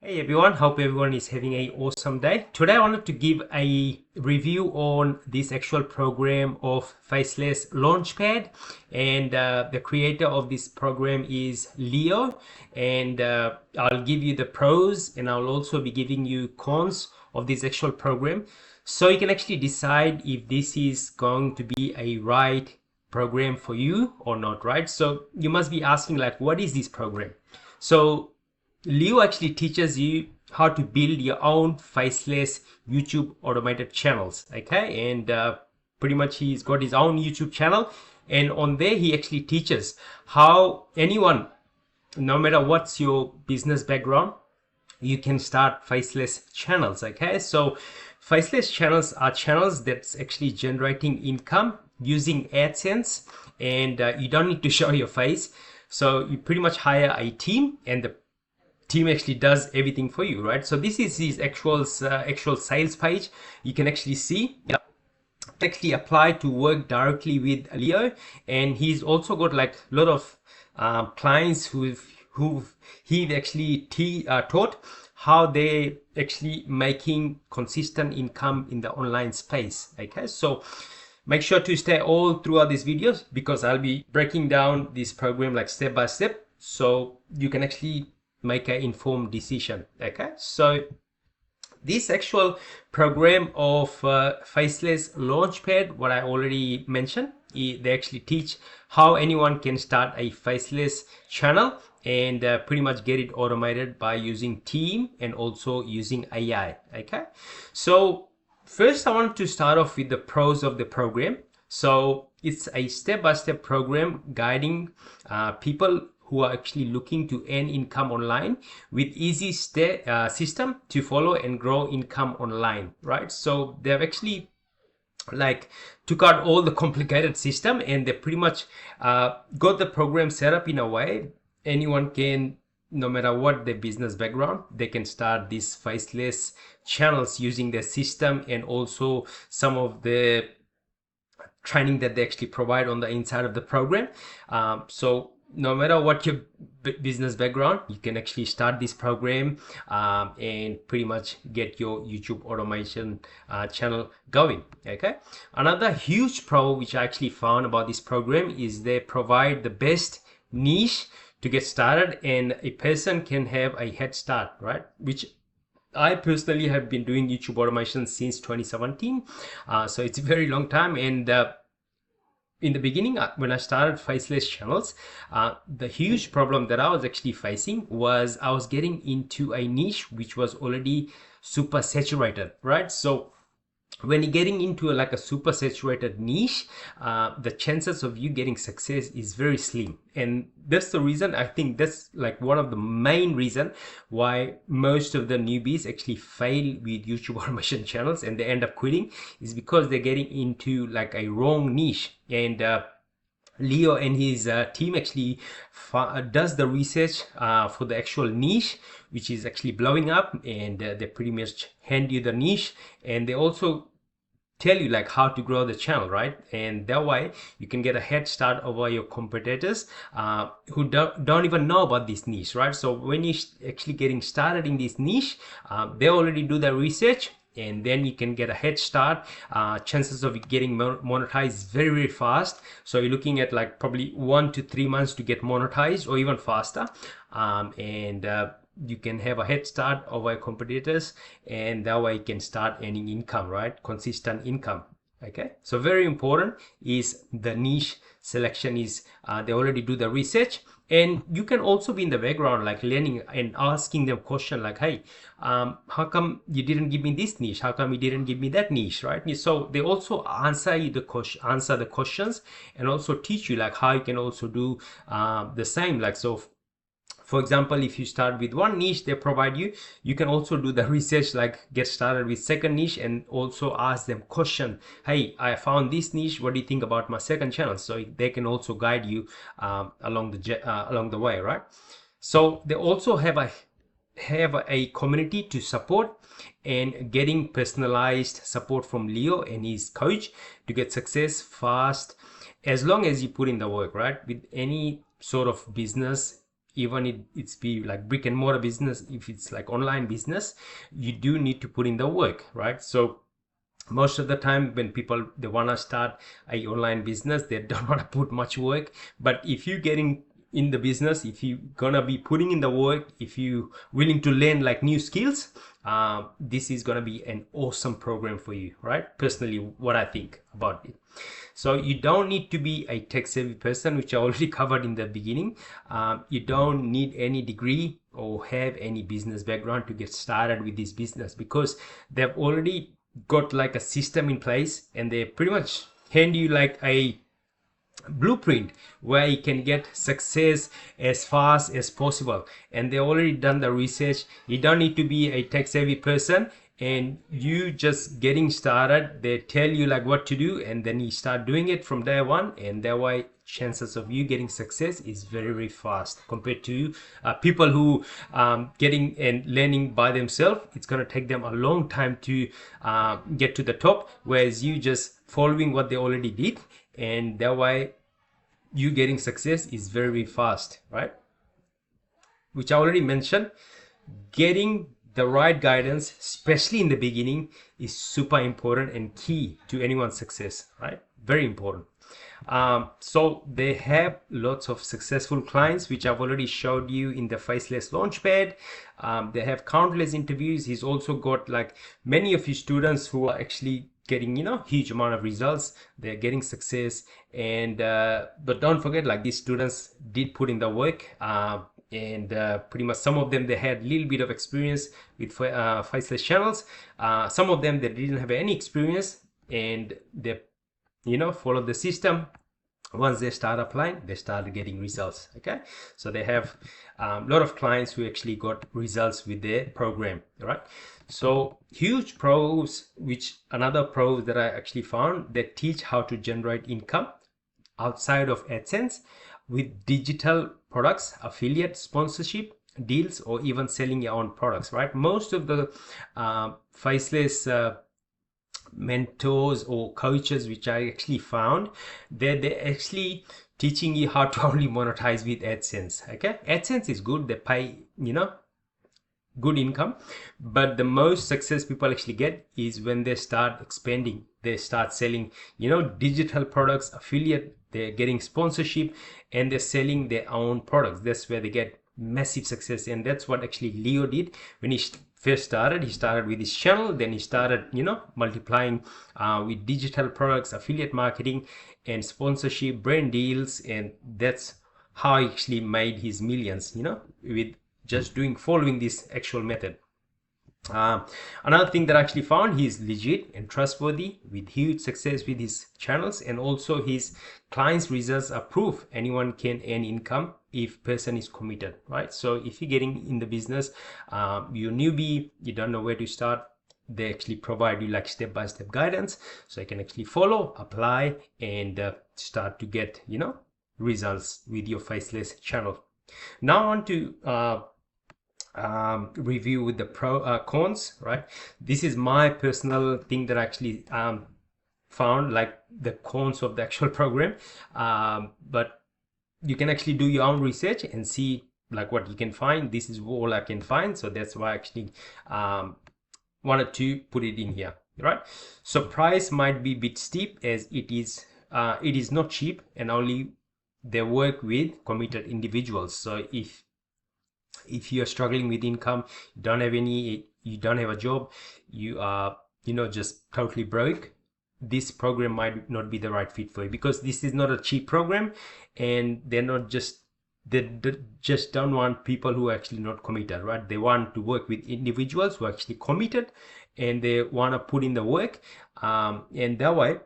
Hey everyone, hope everyone is having a awesome day. Today I wanted to give a review on this actual program of Faceless LaunchPad, and the creator of this program is Leo, and I'll give you the pros and I'll also be giving you cons of this actual program so you can actually decide if this is going to be a right program for you or not, right? So you must be asking like, what is this program? So Leo actually teaches you how to build your own faceless YouTube automated channels, okay? And pretty much he's got his own YouTube channel, and on there he actually teaches how anyone, no matter what's your business background, you can start faceless channels, okay? So faceless channels are channels that's actually generating income using AdSense, and you don't need to show your face. So you pretty much hire a team, and the team actually does everything for you, right? So this is his actual sales page. You can actually see actually apply to work directly with Leo, and he's also got like a lot of clients who he actually taught how they actually making consistent income in the online space. Okay, so make sure to stay all throughout these videos because I'll be breaking down this program like step by step so you can actually make an informed decision. Okay, so this actual program of Faceless Launchpad, what I already mentioned, they actually teach how anyone can start a faceless channel and pretty much get it automated by using team and also using AI. Okay, so first I want to start off with the pros of the program. So it's a step-by-step program guiding people who are actually looking to earn income online with easy system to follow and grow income online, right? So they've actually like took out all the complicated system, and they pretty much got the program set up in a way anyone can, no matter what their business background, they can start these faceless channels using their system and also some of the training that they actually provide on the inside of the program. So no matter what your business background, you can actually start this program and pretty much get your YouTube automation channel going. Okay, another huge pro which I actually found about this program is they provide the best niche to get started, and a person can have a head start, right? Which I personally have been doing YouTube automation since 2017, so it's a very long time. And in the beginning, when I started faceless channels, the huge problem that I was actually facing was I was getting into a niche which was already super saturated, right? So when you're getting into like a super saturated niche, the chances of you getting success is very slim. And that's the reason, I think that's like one of the main reason why most of the newbies actually fail with YouTube automation channels and they end up quitting, is because they're getting into like a wrong niche. And Leo and his team actually does the research for the actual niche which is actually blowing up, and they pretty much hand you the niche, and they also tell you like how to grow the channel, right? And that way you can get a head start over your competitors who don't even know about this niche, right? So when you're actually getting started in this niche, they already do the research, and then you can get a head start. Chances of getting monetized very fast. So you're looking at like probably 1 to 3 months to get monetized, or even faster. And you can have a head start over competitors, and that way you can start earning income, right? Consistent income. Okay, so very important is the niche selection is they already do the research, and you can also be in the background like learning and asking them question like, hey, how come you didn't give me this niche? How come you didn't give me that niche, right? So they also answer you the questions, and also teach you like how you can also do the same. Like, so for example, if you start with one niche they provide you, you can also do the research, like get started with second niche and also ask them question, hey, I found this niche, what do you think about my second channel? So they can also guide you along the way, right? So they also have a community to support, and getting personalized support from Leo and his coach to get success fast, as long as you put in the work, right? With any sort of business, even it's be like brick and mortar business, if it's like online business, you do need to put in the work, right? So most of the time when people they want to start a online business, they don't want to put much work. But if you're getting in the business, if you gonna be putting in the work, if you willing to learn like new skills, this is gonna be an awesome program for you, right? Personally, what I think about it. So you don't need to be a tech savvy person, which I already covered in the beginning. You don't need any degree or have any business background to get started with this business, because they've already got like a system in place, and they pretty much hand you like a blueprint where you can get success as fast as possible. And they already done the research. You don't need to be a tech savvy person, and you just getting started. They tell you like what to do, and then you start doing it from day one, and that way chances of you getting success is very, very fast compared to people who getting and learning by themselves. It's going to take them a long time to get to the top, whereas you just following what they already did, and that way you getting success is very, very fast, right? Which I already mentioned. Getting the right guidance, especially in the beginning, is super important and key to anyone's success, right? Very important. So they have lots of successful clients, which I've already showed you in the Faceless LaunchPad. They have countless interviews. He's also got like many of his students who are actually getting, you know, huge amount of results. They're getting success. And but don't forget, like, these students did put in the work. And pretty much some of them, they had a little bit of experience with Faceless channels. Some of them, they didn't have any experience, and they, you know, followed the system. Once they start applying, they started getting results. Okay, so they have a lot of clients who actually got results with their program, right? So huge pros, which another pros that I actually found, that teach how to generate income outside of AdSense with digital products, affiliate sponsorship deals, or even selling your own products, right? Most of the Faceless mentors or coaches which I actually found, they're actually teaching you how to only monetize with AdSense. Okay, AdSense is good, they pay, you know, good income, but the most success people actually get is when they start expanding. They start selling, you know, digital products, affiliate, they're getting sponsorship, and they're selling their own products. That's where they get massive success. And that's what actually Leo did when he first started. He started with his channel, then he started, you know, multiplying with digital products, affiliate marketing, and sponsorship, brand deals, and that's how he actually made his millions, you know, with just following this actual method. Another thing that I actually found, he's legit and trustworthy with huge success with his channels, and also his clients' results are proof anyone can earn income if person is committed, right? So if you're getting in the business, you're newbie, you don't know where to start, they actually provide you like step-by-step guidance, so you can actually follow, apply, and start to get, you know, results with your Faceless channel. Now on to review with the cons, right? This is my personal thing that I actually found, like the cons of the actual program, but you can actually do your own research and see like what you can find. This is all I can find, so that's why I actually wanted to put it in here, right? So price might be a bit steep, as it is not cheap, and only they work with committed individuals. So if you're struggling with income, you don't have a job, you are, you know, just totally broke, this program might not be the right fit for you, because this is not a cheap program, and they just don't want people who are actually not committed, right? They want to work with individuals who are actually committed, and they want to put in the work, and that way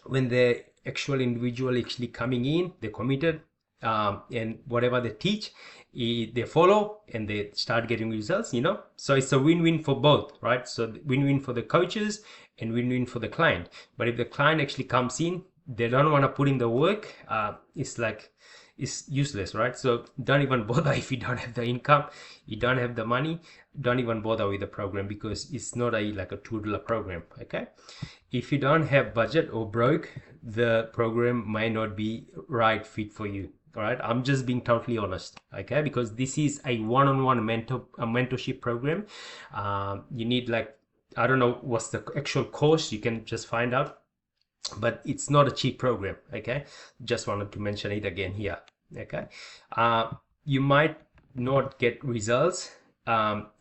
when the actual individual actually coming in, they're committed, and whatever they teach, they follow, and they start getting results, you know. So it's a win-win for both, right? So win-win for the coaches and win-win for the client. But if the client actually comes in, they don't want to put in the work, it's like, it's useless, right? So don't even bother. If you don't have the income, you don't have the money, don't even bother with the program, because it's not like a $2 program. Okay, if you don't have budget or broke, the program might not be right fit for you. All right, I'm just being totally honest, okay, because this is a one-on-one mentorship program. You need, like, I don't know what's the actual cost, you can just find out, but it's not a cheap program, okay. Just wanted to mention it again here, okay. You might not get results.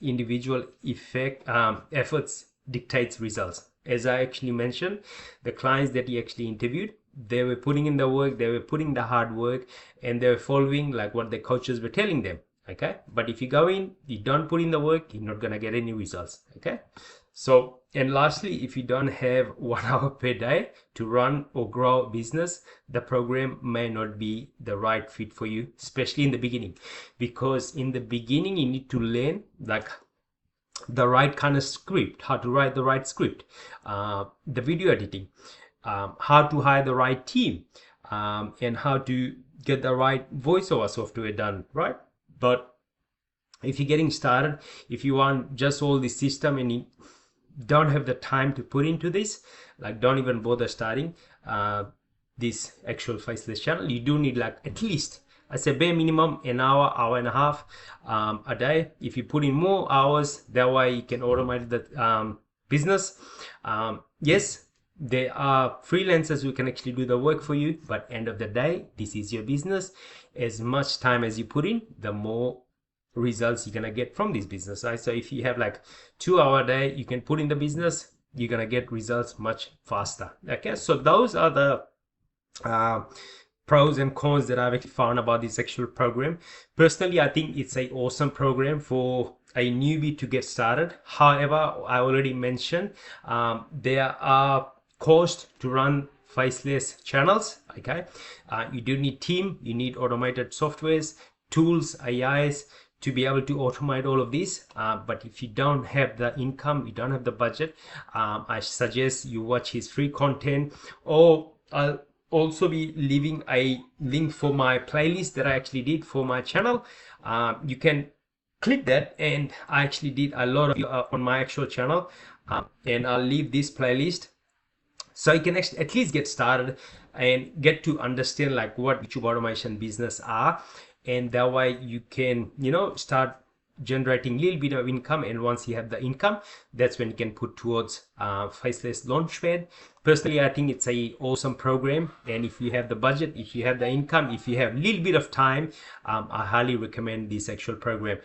Individual efforts dictates results. As I actually mentioned, the clients that he actually interviewed, they were putting in the work, they were putting the hard work, and they were following like what the coaches were telling them, okay. But if you go in, you don't put in the work, you're not gonna get any results, okay. So, and lastly, if you don't have 1 hour per day to run or grow a business, the program may not be the right fit for you, especially in the beginning, because in the beginning you need to learn like the right kind of script, how to write the right script, the video editing, how to hire the right team, and how to get the right voiceover software done, right? But if you're getting started, if you want just all the system and you don't have the time to put into this, like, don't even bother starting this actual Faceless channel. You do need like at least, I say bare minimum, an hour, hour and a half a day. If you put in more hours, that way you can automate the business. Yes, there are freelancers who can actually do the work for you, but end of the day, this is your business. As much time as you put in, the more results you're gonna get from this business, right? So if you have like 2 hour a day you can put in the business, you're gonna get results much faster, okay. So those are the pros and cons that I've actually found about this actual program. Personally, I think it's a awesome program for a newbie to get started. However, I already mentioned there are costs to run Faceless channels, okay. You do need team, you need automated softwares, tools, AIs to be able to automate all of this. But if you don't have the income, you don't have the budget, I suggest you watch his free content, or I'll also be leaving a link for my playlist that I actually did for my channel. You can click that, and I actually did a lot of on my actual channel, and I'll leave this playlist so you can actually at least get started and get to understand like what YouTube automation business are, and that way you can, you know, start generating a little bit of income. And once you have the income, that's when you can put towards Faceless Launchpad. Personally, I think it's a awesome program, and if you have the budget, if you have the income, if you have a little bit of time, I highly recommend this actual program.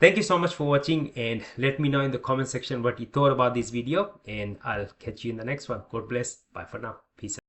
Thank you so much for watching, and let me know in the comment section what you thought about this video, and I'll catch you in the next one. God bless. Bye for now. Peace out.